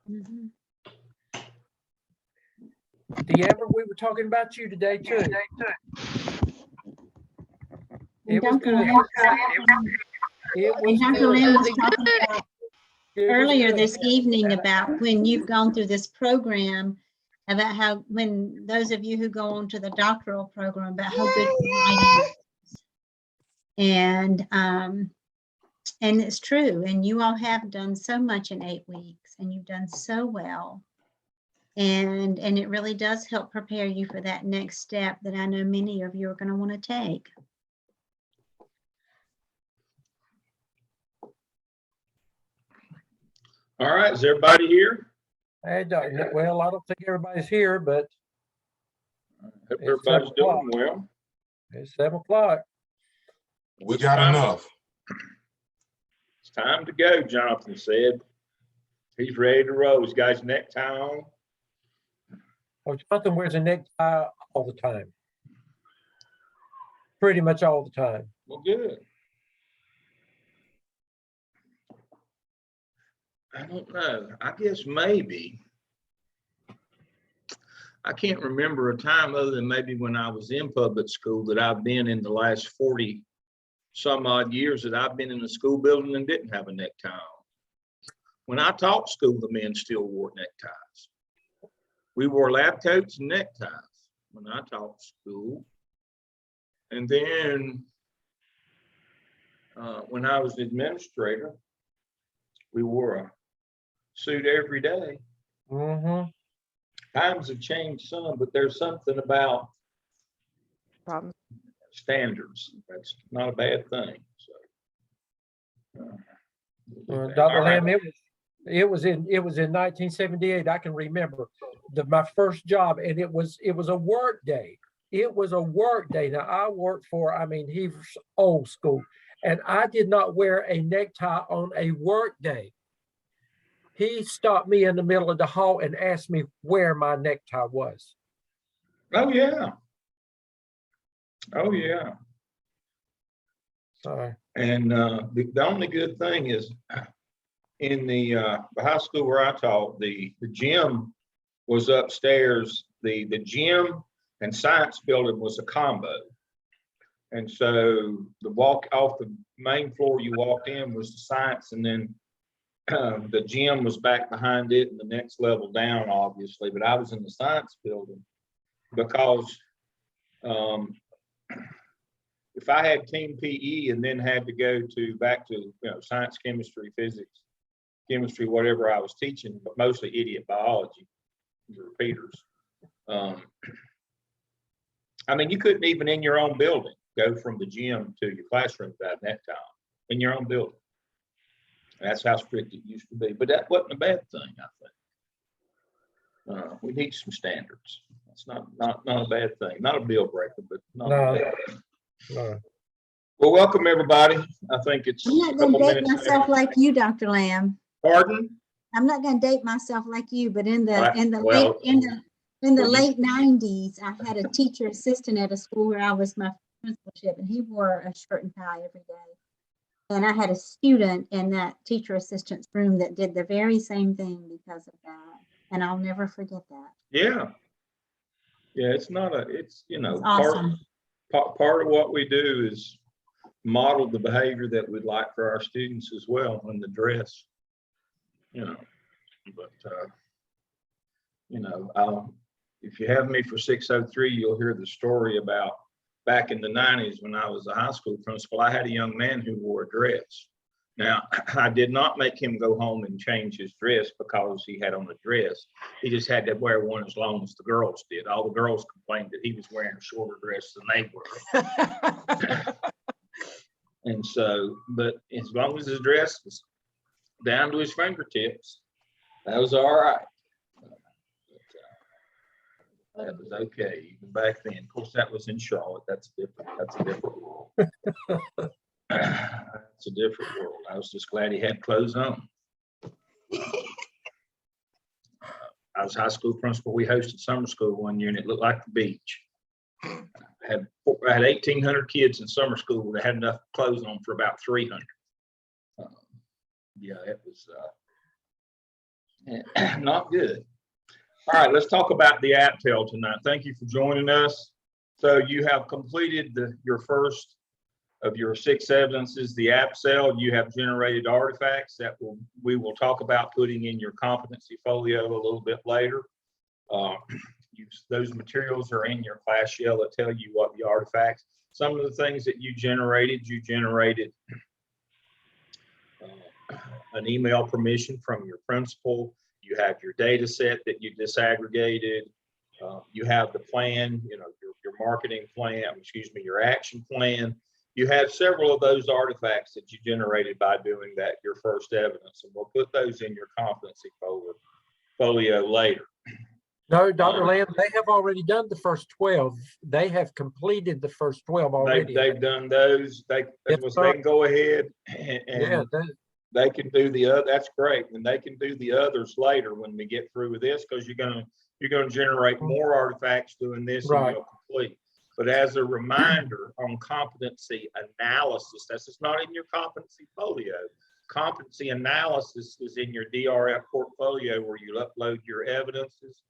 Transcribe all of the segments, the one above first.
Mhm. Deamber, we were talking about you today too. It was Dr. good. Lamb, It and was Dr. good. Lamb was talking about It was earlier good. this evening about when you've gone through this program, about how when those of you who go on to the doctoral program, about how good your writing is. And it's true. And you all have done so much in 8 weeks, and you've done so well. And it really does help prepare you for that next step that I know many of you are going to want to take. All right, is everybody here? Hey, well, I don't think everybody's here, but Hope It's everybody's 7 doing o'clock. well. it's 7 o'clock. We got enough. It's time to go, Jonathan said. He's ready to roll. He's got his necktie on. Well, Jonathan wears a necktie all the time. Pretty much all the time. Well, good. I don't know. I guess maybe. I can't remember a time other than maybe when I was in public school that I've been in the last 40 some odd years that I've been in a school building and didn't have a necktie on. When I taught school, the men still wore neckties. We wore lab coats and neckties when I taught school. And then when I was administrator, we wore a suit every day. Mm-hmm. Times have changed some, but there's something about standards. That's not a bad thing. So, Dr. Lamb, it was in 1978. I can remember my first job, and it was a work day. It was a work day. Now I worked for, he was old school, and I did not wear a necktie on a work day. He stopped me in the middle of the hall and asked me where my necktie was. Oh yeah. Oh yeah. Sorry. And the only good thing is in the high school where I taught, the gym was upstairs. The gym and science building was a combo. And so the walk off the main floor you walked in was the science, and then the gym was back behind it and the next level down, obviously. But I was in the science building because if I had team PE and then had to go back to science, chemistry, physics, chemistry, whatever I was teaching, but mostly idiot biology, the repeaters. You couldn't even in your own building go from the gym to your classroom without that time in your own building. That's how strict it used to be, but that wasn't a bad thing, I think. We need some standards. That's not a bad thing, not a deal breaker, but not a bad thing. No. Well, welcome everybody. I think it's I'm not going to date myself like you, Dr. Lamb. Pardon? I'm not going to date myself like you, but in the Well, late 90s, I had a teacher assistant at a school where I was my principalship, and he wore a shirt and tie every day. And I had a student in that teacher assistant's room that did the very same thing because of that. And I'll never forget that. Yeah. Yeah, it's awesome. Part of what we do is model the behavior that we'd like for our students as well in the dress. But if you have me for 603, you'll hear the story about back in the 90s when I was a high school principal. I had a young man who wore a dress. Now, I did not make him go home and change his dress because he had on a dress. He just had to wear one as long as the girls did. All the girls complained that he was wearing a shorter dress than they were. And so, but as long as his dress was down to his fingertips, that was all right. That was okay even back then. Of course, that was in Charlotte. That's a different world. It's a different world. I was just glad he had clothes on. I was high school principal. We hosted summer school one year, and it looked like the beach. I had 1,800 kids in summer school that had enough clothes on for about 300. Yeah, it was. Not good. All right, let's talk about the AAPTEL tonight. Thank you for joining us. So you have completed your first of your 6 evidences, the AAPTEL. You have generated artifacts that we will talk about putting in your competency folio a little bit later. Those materials are in your class shell that tell you what the artifacts. Some of the things that you generated an email permission from your principal. You have your data set that you disaggregated. You have the plan, your marketing plan, your action plan. You have several of those artifacts that you generated by doing that, your first evidence, and we'll put those in your competency folio later. No, Dr. Lamb, they have already done the first 12. They have completed the first 12 already. They've done those. They can go ahead and they can do the other. That's great. And they can do the others later when we get through with this, because you're gonna generate more artifacts doing this, and you'll complete. But as a reminder on competency analysis, that's just not in your competency folio. Competency analysis is in your DRF portfolio where you upload your evidences.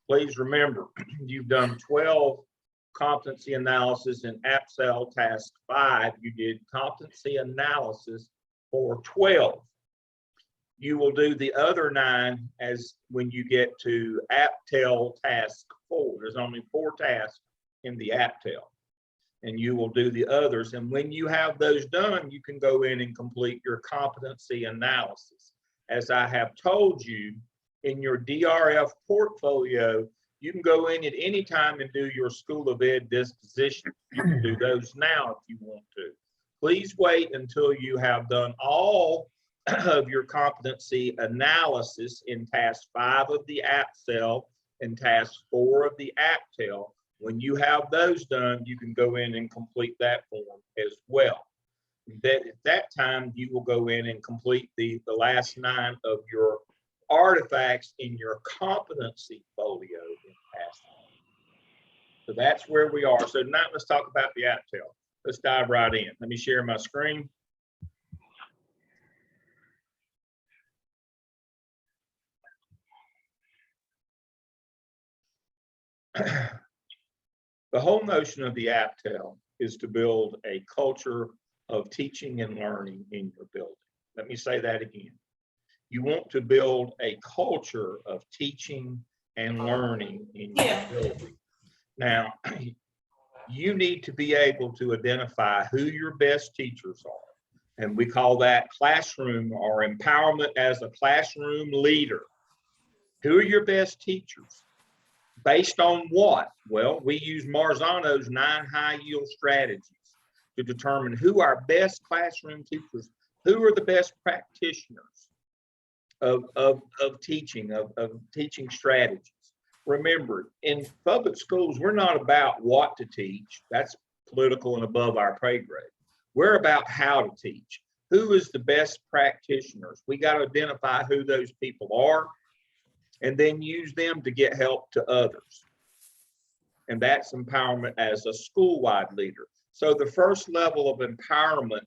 Please remember, you've done 12 competency analysis in AAPTEL task 5. You did competency analysis for 12. You will do the other 9 as when you get to AAPTEL task 4. There's only 4 tasks in the AAPTEL, and you will do the others. And when you have those done, you can go in and complete your competency analysis. As I have told you, in your DRF portfolio, you can go in at any time and do your School of Ed disposition. You can do those now if you want to. Please wait until you have done all of your competency analysis in task 5 of the AAPTEL and task 4 of the AAPTEL. When you have those done, you can go in and complete that form as well. At that time, you will go in and complete the last 9 of your artifacts in your competency folio in task 5. So that's where we are. So now let's talk about the AAPTEL. Let's dive right in. Let me share my screen. The whole notion of the AAPTEL is to build a culture of teaching and learning in your building. Let me say that again. You want to build a culture of teaching and learning in your building. Now, you need to be able to identify who your best teachers are. And we call that classroom or empowerment as a classroom leader. Who are your best teachers? Based on what? Well, we use Marzano's 9 high-yield strategies to determine who our best classroom teachers, who are the best practitioners of teaching strategies. Remember, in public schools, we're not about what to teach. That's political and above our pay grade. We're about how to teach. Who is the best practitioners? We got to identify who those people are and then use them to get help to others. And that's empowerment as a school-wide leader. So the first level of empowerment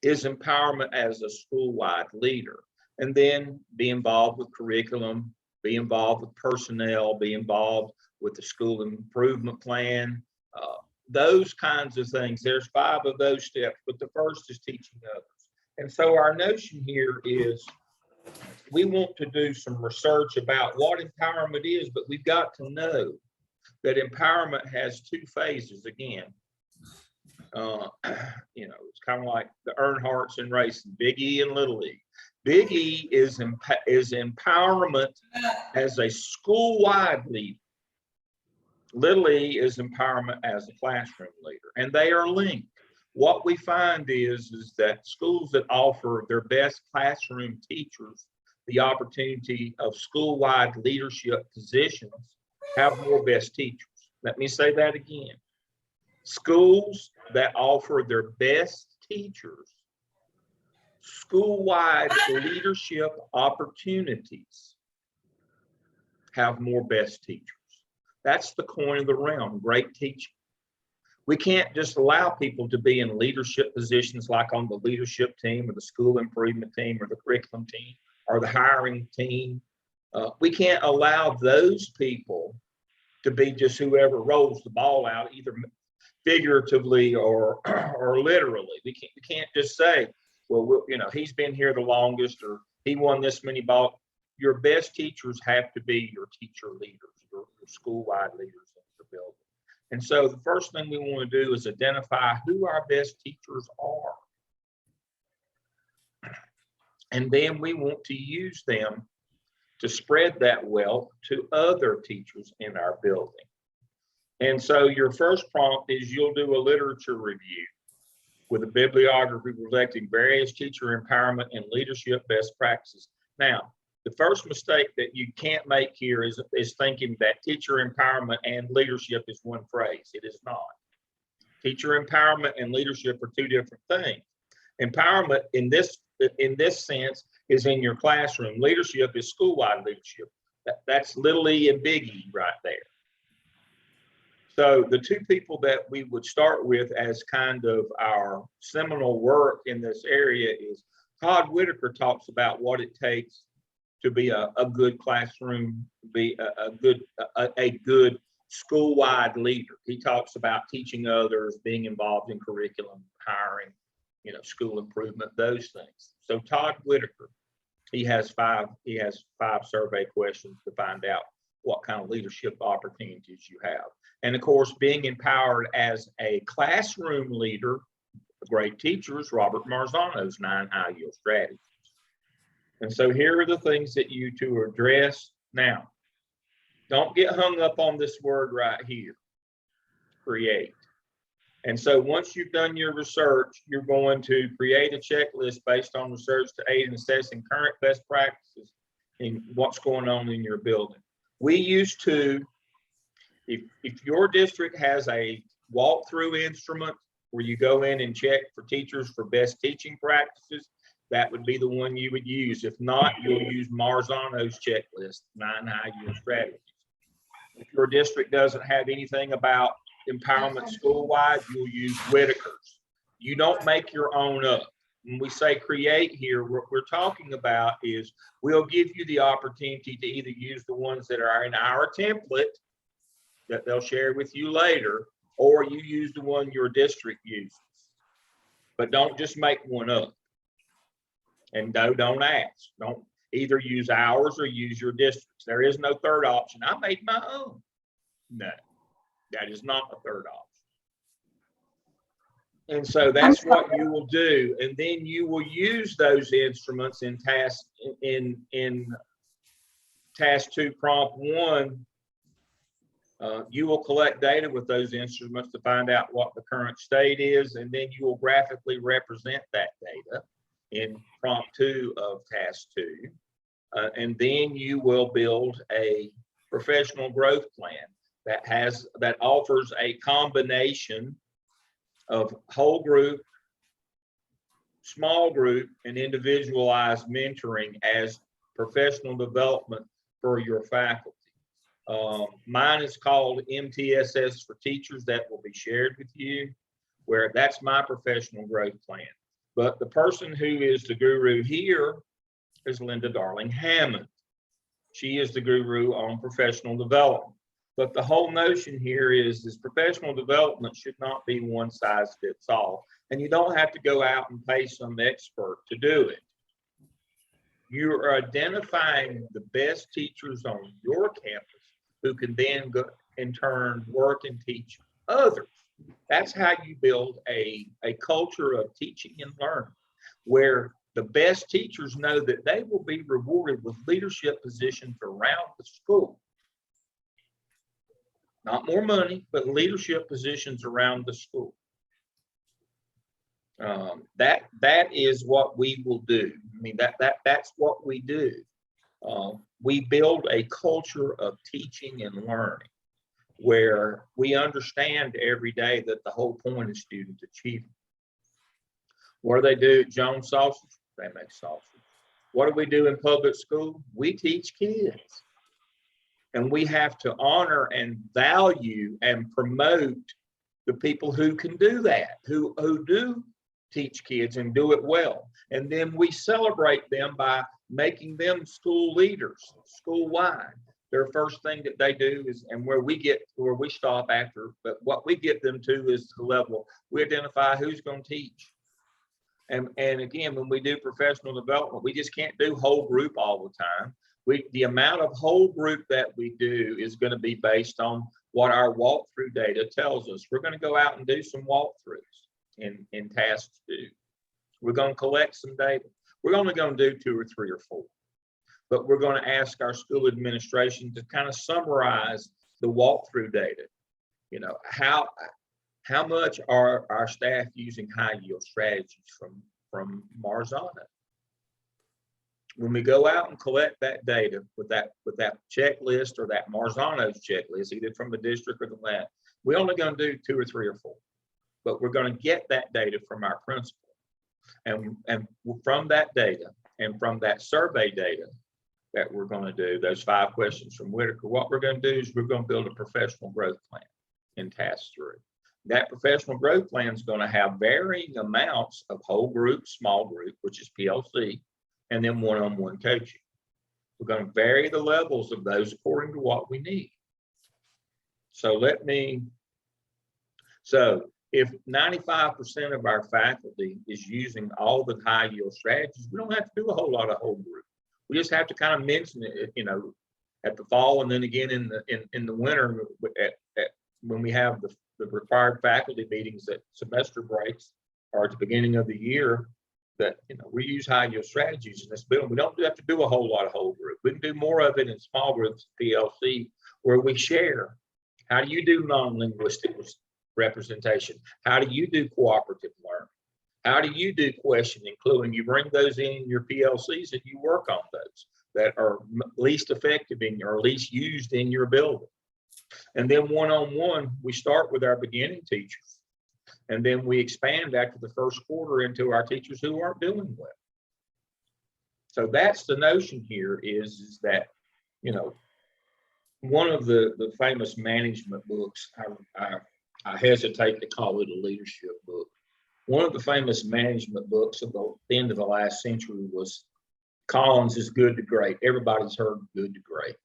is empowerment as a school-wide leader. And then be involved with curriculum, be involved with personnel, be involved with the school improvement plan, those kinds of things. There's 5 of those steps, but the first is teaching others. And so our notion here is we want to do some research about what empowerment is, but we've got to know that empowerment has 2 phases again. It's kind of like the Earnhardts in racing, Big E and Little E. Big E is empowerment as a school-wide leader. Little E is empowerment as a classroom leader, and they are linked. What we find is that schools that offer their best classroom teachers the opportunity of school-wide leadership positions have more best teachers. Let me say that again. Schools that offer their best teachers school-wide leadership opportunities have more best teachers. That's the coin of the realm, great teaching. We can't just allow people to be in leadership positions like on the leadership team or the school improvement team or the curriculum team or the hiring team. We can't allow those people to be just whoever rolls the ball out, either figuratively or literally. We can't just say, well, you know, he's been here the longest, or he won this many balls. Your best teachers have to be your teacher leaders, your school-wide leaders in the building. And so the first thing we want to do is identify who our best teachers are. And then we want to use them to spread that wealth to other teachers in our building. And so your first prompt is you'll do a literature review with a bibliography reflecting various teacher empowerment and leadership best practices. Now, the first mistake that you can't make here is thinking that teacher empowerment and leadership is one phrase. It is not. Teacher empowerment and leadership are two different things. Empowerment in this sense is in your classroom. Leadership is school-wide leadership. That's little e and big E right there. So the two people that we would start with as kind of our seminal work in this area is Todd Whitaker talks about what it takes to be a good classroom, be a good school-wide leader. He talks about teaching others, being involved in curriculum, hiring, you know, school improvement, those things. So Todd Whitaker, he has five survey questions to find out what kind of leadership opportunities you have. And of course, being empowered as a classroom leader, great teachers, Robert Marzano's 9 high-yield strategies. And so here are the things that you to address. Now, don't get hung up on this word right here, create. And so once you've done your research, you're going to create a checklist based on research to aid in assessing current best practices in what's going on in your building. We used to, if your district has a walkthrough instrument where you go in and check for teachers for best teaching practices, that would be the one you would use. If not, you'll use Marzano's checklist, 9 high-yield strategies. If your district doesn't have anything about empowerment school-wide, you'll use Whitaker's. You don't make your own up. When we say create here, what we're talking about is we'll give you the opportunity to either use the ones that are in our template that they'll share with you later, or you use the one your district uses. But don't just make one up. And no, don't ask. Don't either use ours or use your district's. There is no third option. I made my own. No, that is not a third option. And so that's what you will do. And then you will use those instruments in task 2, prompt 1. You will collect data with those instruments to find out what the current state is, and then you will graphically represent that data in prompt 2 of task 2. And then you will build a professional growth plan that offers a combination of whole group, small group, and individualized mentoring as professional development for your faculty. Mine is called MTSS for Teachers. That will be shared with you, where that's my professional growth plan. But the person who is the guru here is Linda Darling Hammond. She is the guru on professional development. But the whole notion here is professional development should not be one size fits all. And you don't have to go out and pay some expert to do it. You are identifying the best teachers on your campus who can then go in turn work and teach others. That's how you build a culture of teaching and learning, where the best teachers know that they will be rewarded with leadership positions around the school. Not more money, but leadership positions around the school. That is what we will do. I mean, that's what we do. We build a culture of teaching and learning where we understand every day that the whole point is student achievement. What do they do at Jones Sausage? They make sausage. What do we do in public school? We teach kids. And we have to honor and value and promote the people who can do that, who do teach kids and do it well. And then we celebrate them by making them school leaders, school-wide. Their first thing that they do is, and where we stop after, but what we get them to is the level, we identify who's going to teach. And again, when we do professional development, we just can't do whole group all the time. The amount of whole group that we do is going to be based on what our walkthrough data tells us. We're going to go out and do some walkthroughs in tasks 2. We're going to collect some data. We're only going to do 2 or 3 or 4. But we're going to ask our school administration to kind of summarize the walkthrough data. You know, how much are our staff using high yield strategies from Marzano? When we go out and collect that data with that checklist or that Marzano's checklist, either from the district or the lab, we're only going to do 2 or 3 or 4. But we're going to get that data from our principal. And from that data and from that survey data that we're going to do, those 5 questions from Whitaker, what we're going to do is we're going to build a professional growth plan in task 3. That professional growth plan is going to have varying amounts of whole group, small group, which is PLC, and then one-on-one coaching. We're going to vary the levels of those according to what we need. So if 95% of our faculty is using all the high yield strategies, we don't have to do a whole lot of whole group. We just have to kind of mention it, you know, at the fall, and then again in the winter when we have the required faculty meetings at semester breaks or at the beginning of the year, that, you know, we use high yield strategies in this building. We don't have to do a whole lot of whole group. We can do more of it in small groups, PLC, where we share. How do you do non-linguistic representation? How do you do cooperative learning? How do you do question including? You bring those in your PLCs and you work on those that are least effective in or least used in your building. And then one-on-one, we start with our beginning teachers. And then we expand after the first quarter into our teachers who aren't doing well. So that's the notion here is that, you know, one of the famous management books, I hesitate to call it a leadership book. One of the famous management books of the end of the last century was Collins' is Good to Great. Everybody's heard Good to Great.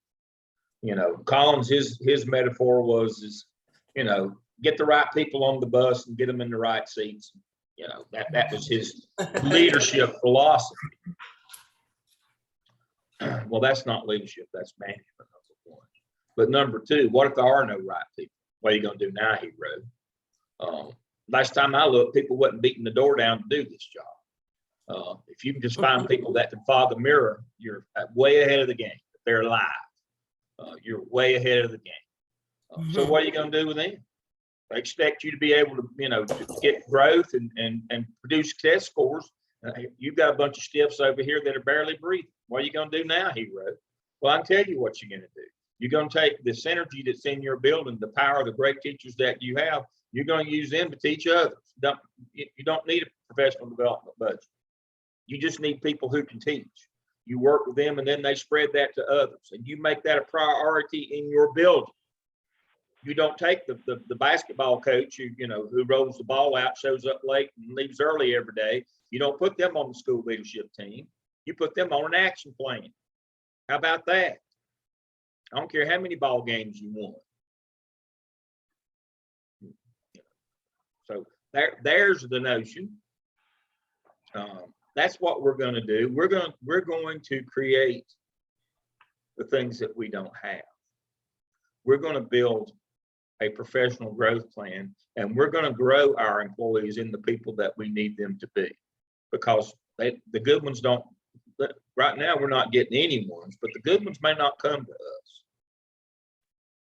You know, Collins, his metaphor was, you know, get the right people on the bus and get them in the right seats. You know, that was his leadership philosophy. Well, that's not leadership, that's management, number 1. But number 2, what if there are no right people? What are you going to do now, he wrote? Last time I looked, people wasn't beating the door down to do this job. If you can just find people that can fog a mirror, you're way ahead of the game. If they're alive, you're way ahead of the game. So what are you going to do with them? They expect you to be able to, you know, to get growth and produce test scores. You've got a bunch of stiffs over here that are barely breathing. What are you going to do now, he wrote? Well, I can tell you what you're going to do. You're going to take the synergy that's in your building, the power of the great teachers that you have, you're going to use them to teach others. You don't need a professional development budget. You just need people who can teach. You work with them and then they spread that to others. And you make that a priority in your building. You don't take the basketball coach who rolls the ball out, shows up late and leaves early every day. You don't put them on the school leadership team. You put them on an action plan. How about that? I don't care how many ball games you won. So there's the notion. That's what we're going to do. We're going to create the things that we don't have. We're going to build a professional growth plan, and we're going to grow our employees in the people that we need them to be, because the good ones don't. Right now, we're not getting any ones, but the good ones may not come to us.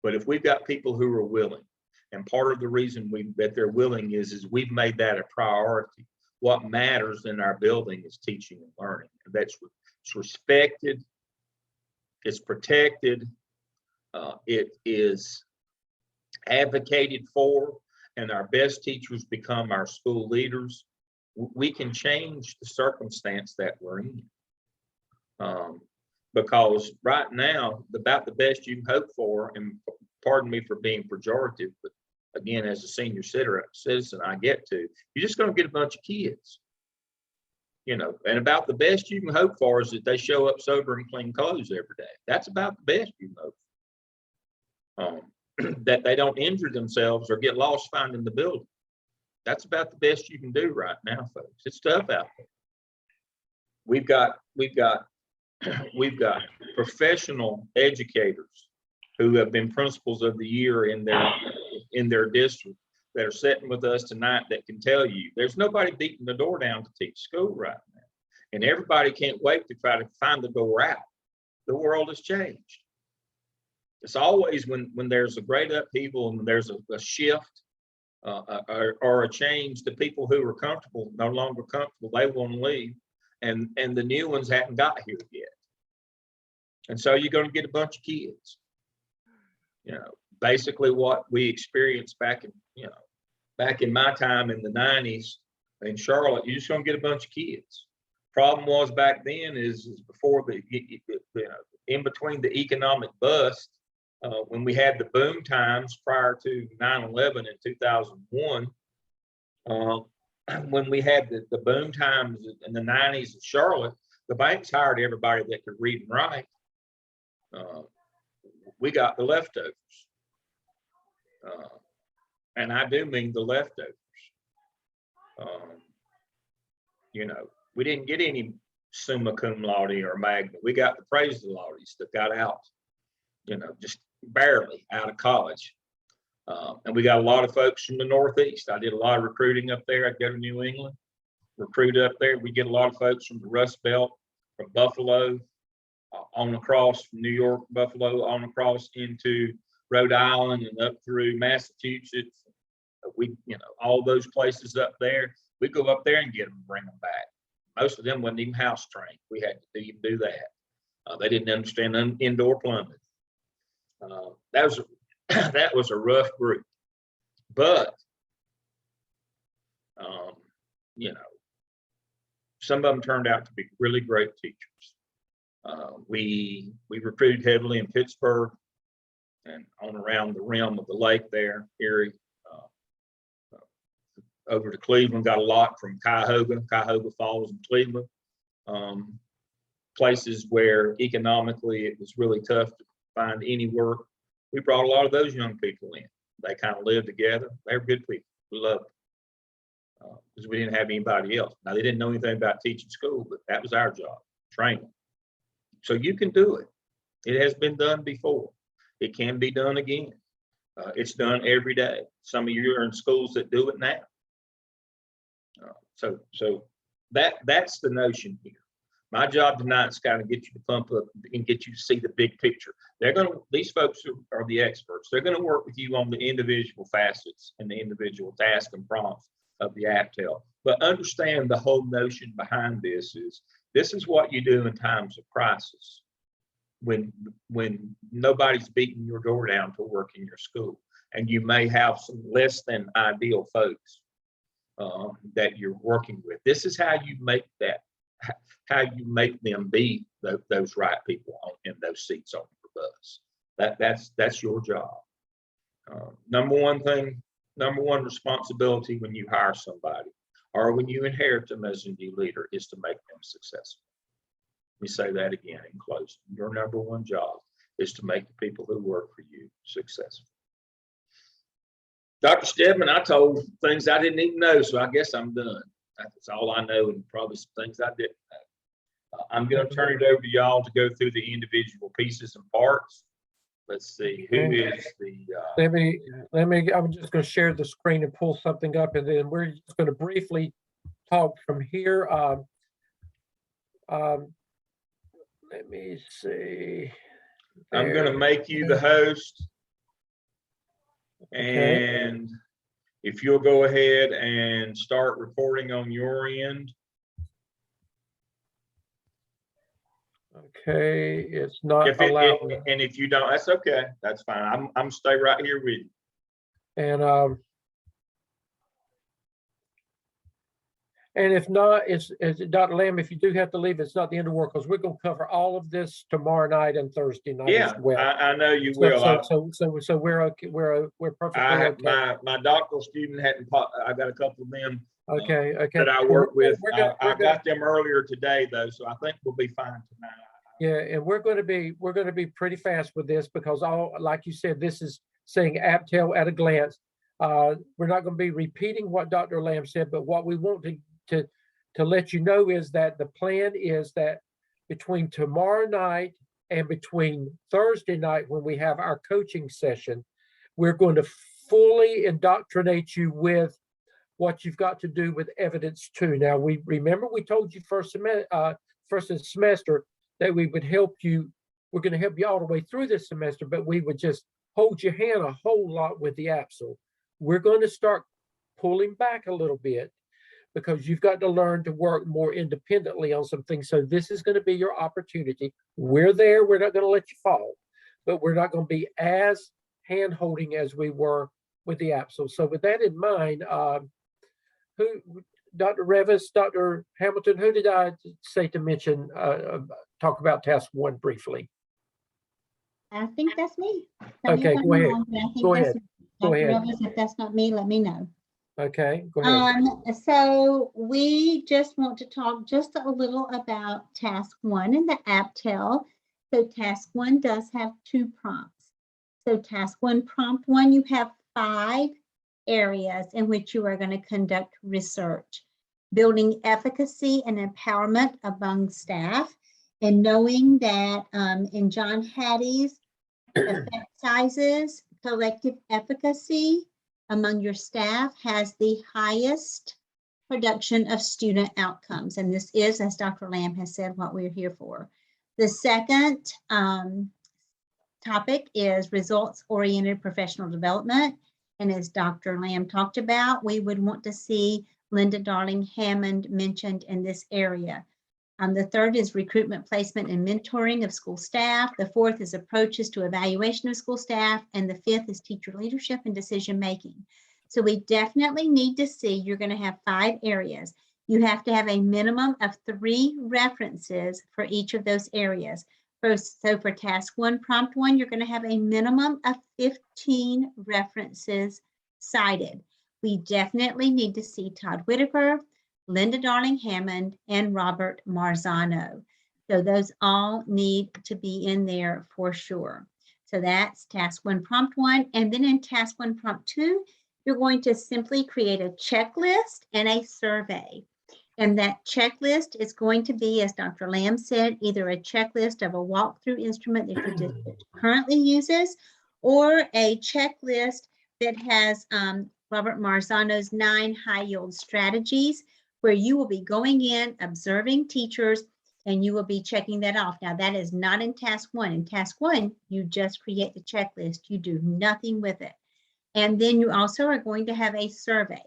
But if we've got people who are willing, and part of the reason that they're willing is we've made that a priority. What matters in our building is teaching and learning. And it's respected, it's protected, it is advocated for, and our best teachers become our school leaders. We can change the circumstance that we're in. Because right now, about the best you can hope for, and pardon me for being pejorative, but again, as a senior citizen, I get to, you're just going to get a bunch of kids. you know, and about the best you can hope for is that they show up sober and clean clothes every day. That's about the best you can hope for. That they don't injure themselves or get lost finding the building. That's about the best you can do right now, folks. It's tough out there. We've got professional educators who have been principals of the year in their district that are sitting with us tonight that can tell you there's nobody beating the door down to teach school right now. And everybody can't wait to try to find the door out. The world has changed. It's always when there's a great upheaval and there's a shift or a change, the people who are comfortable, no longer comfortable, they want to leave. And the new ones haven't got here yet. And so you're going to get a bunch of kids. You know, basically what we experienced back in my time in the 90s in Charlotte, you're just going to get a bunch of kids. Problem was back then is before in between the economic bust, when we had the boom times prior to 9/11 in 2001, when we had the boom times in the 90s in Charlotte, the banks hired everybody that could read and write. We got the leftovers. And I do mean the leftovers. You know, we didn't get any summa cum laude or magna. We got the praise laudes that got out, you know, just barely out of college. And we got a lot of folks from the Northeast. I did a lot of recruiting up there. I'd go to New England, recruit up there. We get a lot of folks from the Rust Belt, from Buffalo, on across from New York, Buffalo, on across into Rhode Island and up through Massachusetts. We, you know, all those places up there, we go up there and get them, bring them back. Most of them wasn't even house trained. We had to even do that. They didn't understand indoor plumbing. That was a rough group, but you know, some of them turned out to be really great teachers. We recruited heavily in Pittsburgh and on around the rim of the lake there, Erie, over to Cleveland, got a lot from Cuyahoga Falls and Cleveland, places where economically it was really tough to find any work. We brought a lot of those young people in. They kind of lived together. They were good people. We loved them because we didn't have anybody else. Now, they didn't know anything about teaching school, but that was our job, training. So you can do it. It has been done before. It can be done again. It's done every day. Some of you are in schools that do it now. So that's the notion here. My job tonight is kind of get you to pump up and get you to see the big picture. These folks are the experts. They're going to work with you on the individual facets and the individual tasks and prompts of the AAPTEL. But understand the whole notion behind this is what you do in times of crisis. When nobody's beating your door down to work in your school, and you may have some less than ideal folks that you're working with. This is how you make them be those right people in those seats on your bus. That's your job. Number one responsibility when you hire somebody or when you inherit them as a new leader is to make them successful. Let me say that again in closing. Your number one job is to make the people who work for you successful. Dr. Stedman, I told things I didn't even know, so I guess I'm done. That's all I know, and probably some things I didn't know. I'm going to turn it over to y'all to go through the individual pieces and parts. Let's see, who is the... I'm just going to share the screen and pull something up, and then we're just going to briefly talk from here. Let me see. I'm going to make you the host. And if you'll go ahead and start recording on your end. Okay, it's not allowed. And if you don't, that's okay. That's fine. I'm stay right here with you. And if not, it's Dr. Lamb, if you do have to leave, it's not the end of the world, because we're going to cover all of this tomorrow night and Thursday night as well. I know you will. So we're okay. We're perfectly okay. My doctoral student hadn't. I got a couple of them Okay, okay. that I work with. We're gonna- I got them earlier today though, so I think we'll be fine tonight. Yeah, and we're going to be pretty fast with this because like you said, this is saying AAPTEL at a glance. We're not going to be repeating what Dr. Lamb said, but what we want to let you know is that the plan is that between tomorrow night and between Thursday night, when we have our coaching session, we're going to fully indoctrinate you with what you've got to do with evidence too. Now, we told you first of the semester that we would help you. We're going to help you all the way through this semester, but we would just hold your hand a whole lot with the AAPTEL. We're going to start pulling back a little bit because you've got to learn to work more independently on some things. So this is going to be your opportunity. We're there. We're not going to let you fall, but we're not going to be as hand-holding as we were with the AAPTEL. So with that in mind, Dr. Revis, Dr. Hamilton, who did I say to mention, talk about task 1 briefly? I think that's me. Tell me Okay, if I'm go ahead. wrong, but I think Go that's ahead. me. Go Dr. ahead. Rivers, if that's not me, let me know. Okay, go ahead. So we just want to talk just a little about task 1 in the AAPTEL. So task 1 does have 2 prompts. So task 1, prompt 1, you have 5 areas in which you are going to conduct research. Building efficacy and empowerment among staff, and knowing that in John Hattie's effect sizes, collective efficacy among your staff has the highest production of student outcomes. And this is, as Dr. Lamb has said, what we're here for. The second topic is results-oriented professional development. And as Dr. Lamb talked about, we would want to see Linda Darling-Hammond mentioned in this area. The third is recruitment, placement, and mentoring of school staff. The fourth is approaches to evaluation of school staff. And the fifth is teacher leadership and decision-making. So we definitely need to see, you're going to have 5 areas. You have to have a minimum of 3 references for each of those areas. So for task 1, prompt 1, you're going to have a minimum of 15 references cited. We definitely need to see Todd Whitaker, Linda Darling-Hammond, and Robert Marzano. So those all need to be in there for sure. So that's task 1, prompt 1. And then in task 1, prompt 2, you're going to simply create a checklist and a survey. And that checklist is going to be, as Dr. Lamb said, either a checklist of a walkthrough instrument that your district currently uses, or a checklist that has Robert Marzano's 9 high-yield strategies, where you will be going in, observing teachers, and you will be checking that off. Now, that is not in task 1. In task 1, you just create the checklist. You do nothing with it. And then you also are going to have a survey.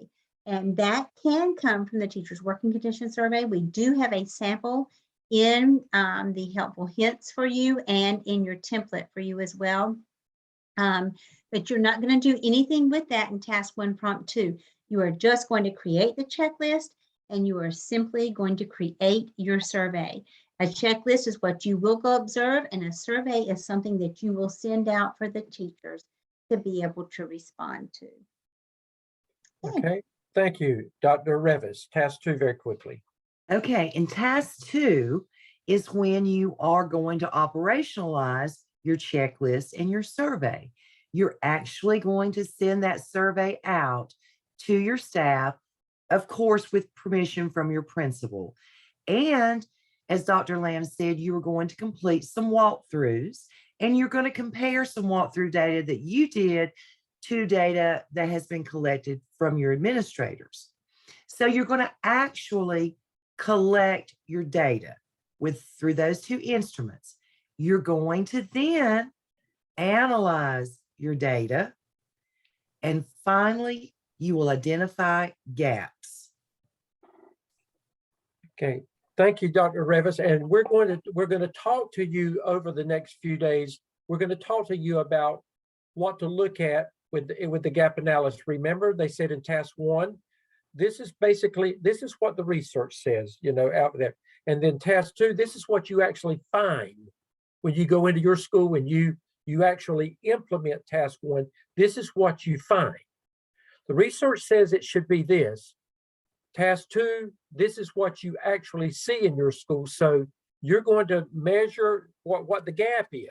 And that can come from the teacher's working condition survey. We do have a sample in the helpful hints for you and in your template for you as well. But you're not going to do anything with that in task 1, prompt 2. You are just going to create the checklist, and you are simply going to create your survey. A checklist is what you will go observe, and a survey is something that you will send out for the teachers to be able to respond to. Okay, thank you. Dr. Revis, task 2 very quickly. Okay, and task 2 is when you are going to operationalize your checklist and your survey. You're actually going to send that survey out to your staff, of course, with permission from your principal. And as Dr. Lamb said, you are going to complete some walkthroughs, and you're going to compare some walkthrough data that you did to data that has been collected from your administrators. So you're going to actually collect your data through those 2 instruments. You're going to then analyze your data, and finally, you will identify gaps. Okay, thank you, Dr. Revis. And we're going to talk to you over the next few days. We're going to talk to you about what to look at with the gap analysis. Remember, they said in task 1, this is what the research says, out there. And then task 2, this is what you actually find when you go into your school and you actually implement task 1. This is what you find. The research says it should be this, Task 2, this is what you actually see in your school. So you're going to measure what the gap is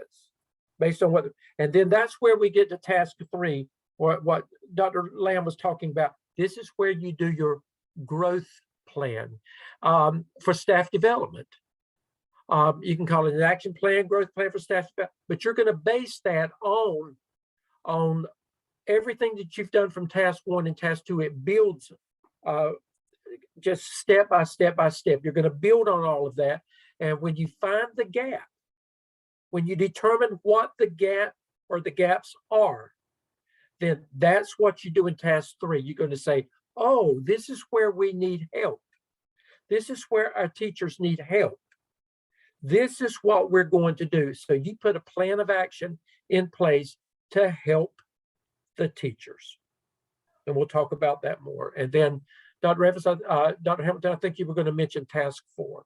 based on what, and then that's where we get to task 3, what Dr. Lamb was talking about. This is where you do your growth plan for staff development. You can call it an action plan, growth plan for staff development, but you're going to base that on everything that you've done from task 1 and task 2. It builds just step by step by step. You're going to build on all of that. And when you find the gap, when you determine what the gap or the gaps are, then that's what you do in task 3. You're going to say, oh, this is where we need help. This is where our teachers need help. This is what we're going to do. So you put a plan of action in place to help the teachers. And we'll talk about that more. And then Dr. Evans, Dr. Hamilton, I think you were going to mention task 4.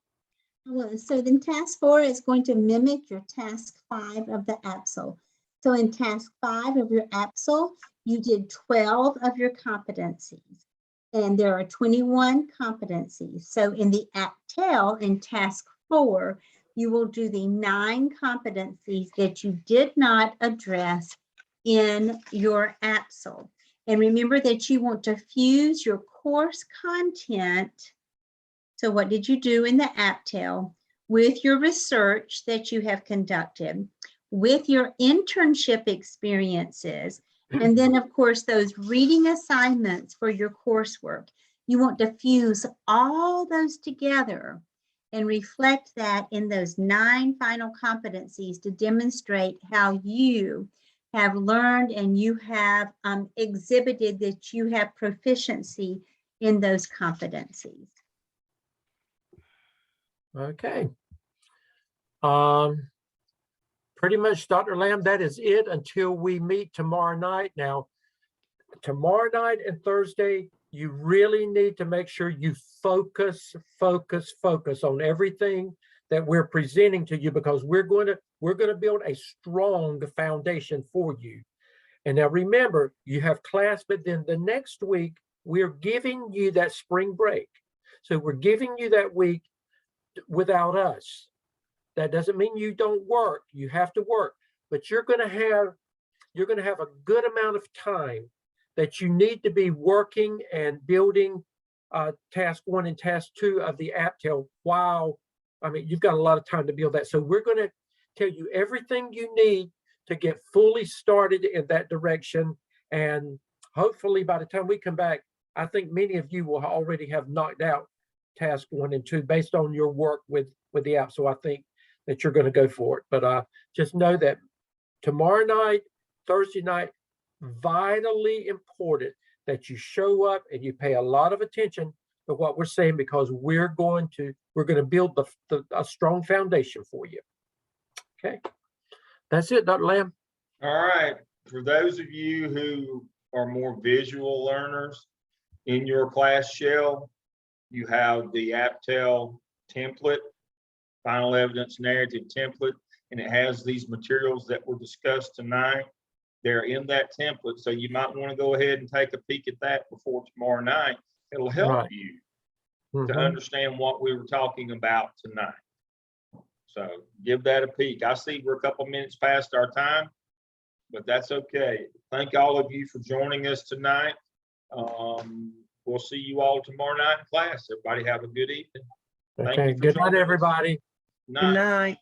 Well, so then task 4 is going to mimic your task 5 of the AAPTEL. So in task 5 of your AAPTEL, you did 12 of your competencies, and there are 21 competencies. So in the AAPTEL in task 4, you will do the 9 competencies that you did not address in your AAPTEL. And remember that you want to fuse your course content. So what did you do in the AAPTEL with your research that you have conducted, with your internship experiences, and then of course those reading assignments for your coursework. You want to fuse all those together and reflect that in those 9 final competencies to demonstrate how you have learned and you have exhibited that you have proficiency in those competencies. Okay. Pretty much, Dr. Lamb, that is it until we meet tomorrow night. Now, tomorrow night and Thursday, you really need to make sure you focus on everything that we're presenting to you, because we're going to build a strong foundation for you. And now remember, you have class, but then the next week we're giving you that spring break. So we're giving you that week without us. That doesn't mean you don't work. You have to work, but you're going to have a good amount of time that you need to be working and building task 1 and task 2 of the AAPTEL while, I mean, you've got a lot of time to build that. So we're going to tell you everything you need to get fully started in that direction. And hopefully by the time we come back, I think many of you will already have knocked out task 1 and 2 based on your work with the app. So I think that you're going to go for it. But just know that tomorrow night, Thursday night, vitally important that you show up and you pay a lot of attention to what we're saying, because we're going to build a strong foundation for you. Okay, that's it, Dr. Lamb. All right. For those of you who are more visual learners, in your class shell, you have the AAPTEL template, final evidence narrative template, and it has these materials that were discussed tonight. They're in that template, so you might want to go ahead and take a peek at that before tomorrow night. It'll help you to understand what we were talking about tonight. So give that a peek. I see we're a couple minutes past our time, but that's okay. Thank all of you for joining us tonight. We'll see you all tomorrow night in class. Everybody have a good evening. Okay, good night, everybody. Good night.